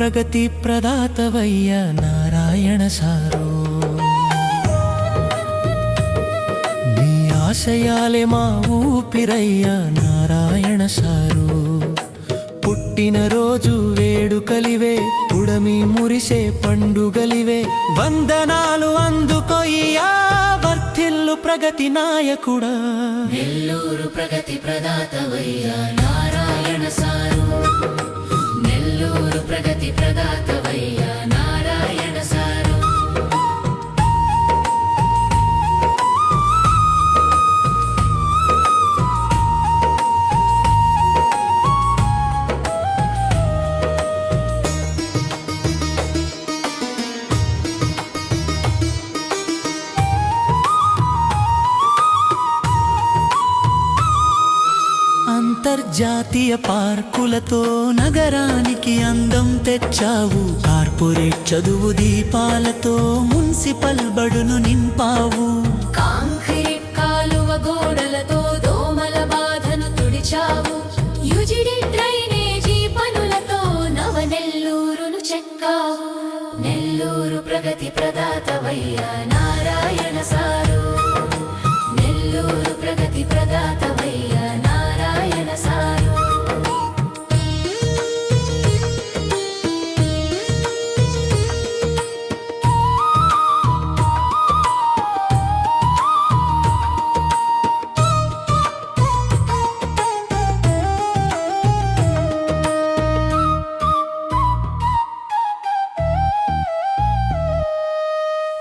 ప్రగతి ప్రదాతవయ్య Narayana sir. నీ ఆశయాలే మా ఊపిరయ్య Narayana sir. పుట్టినరోజు వేడుకలివే, పుడమి మురిసే పండుగలివే, వందనాలు అందుకొయ్యా వర్ధిల్లు ప్రగతి నాయకుడా. నెల్లూరు ప్రగతి ప్రదాతవయ్య నారాయణ సారు. నెల్లూరు ప్రగతి ప్రదాతవయ్య నారాయణ సారు. అంతర్జాతీయ పార్కులతో నగరానికి అందం తెచ్చావు. కార్పొరేట్ చదువు దీపాలతో మున్సిపల్ బడును నింపావు. కాంక్రీట్ కాలువ గోడలతో దోమల బాధను తుడిచావు. యుజిడి డ్రైనేజీ పనులతో నవనెల్లూరును చెక్కావు. నెల్లూరు ప్రగతి ప్రదాతవయ్య నారాయణ సారు. నెల్లూరు ప్రగతి ప్రదాతవయ్య నారాయణ సారు.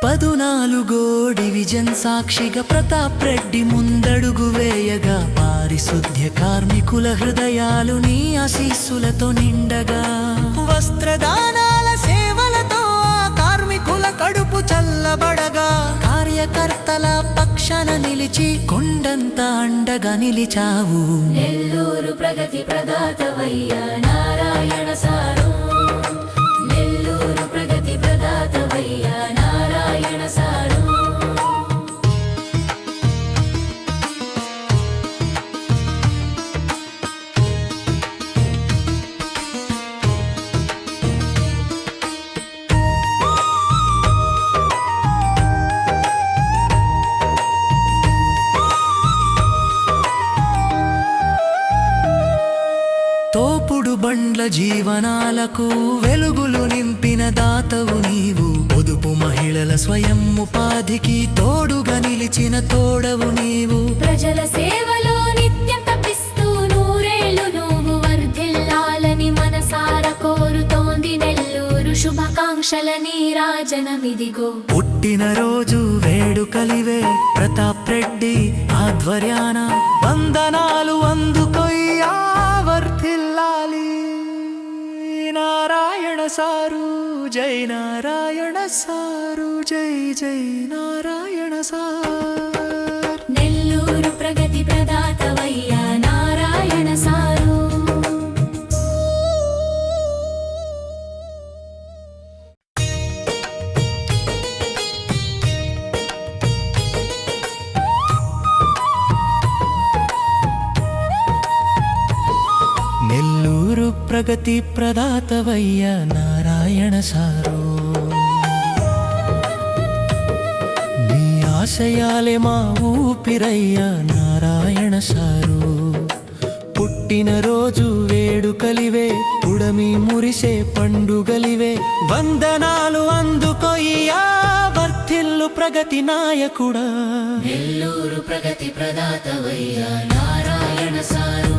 పదునాలుగో డివిజన్ సాక్షిగా ప్రతాప్ రెడ్డి ముందడుగు వేయగా, పారిశుద్ధ్య కార్మికుల హృదయాలు నీ ఆశీస్సులతో నిండగా, వస్త్రదానాల సేవలతో ఆ కార్మికుల కడుపు చల్లబడగా, కార్యకర్తల పక్షాన నిలిచి కొండంత అండగా నిలిచావు. నెల్లూరు ప్రగతి ప్రదాతవయ్య నారాయణ సారు. నెల్లూరు ప్రగతి ప్రదాతవయ్య నారాయణ సారు. తోపుడు బండ్ల జీవనాలకు వెలుగులు నింపిన దాతవు నీవు. పొదుపు మహిళల స్వయం ఉపాధికి తోడుగా నిలిచిన తోడవు నీవు. ప్రజల సేవలో నిత్యం తప్పిస్తూ నూరేళ్లు నువ్వు వర్ధిల్లాలని మనసార కోరుతోంది నెల్లూరు. శుభాకాంక్షల నీరాజనమిదిగో. పుట్టినరోజు వేడుకలివే, ప్రతాప్ రెడ్డి ఆధ్వర్యాన వందనాలు అందుకొయ్యా వర్ధిల్లాలి నారాయణ సారు. జై నారాయణ సారు, జై జై నారాయణ సారు. నెల్లూరు ప్రగతి ప్రదాతవయ్య నారాయణ సారు. నెల్లూరు ప్రగతి ప్రదాతవయ్య నారాయణ సారు. నీ ఆశయాలే మా ఊపిరయ్య నారాయణ సారు. పుట్టినరోజు వేడుకలివే, పుడమి మురిసే పండుగలివే, వందనాలు అందుకొయ్యా వర్ధిల్లు ప్రగతి నాయకుడా. నెల్లూరు ప్రగతి ప్రదాతవయ్య నారాయణ సారు.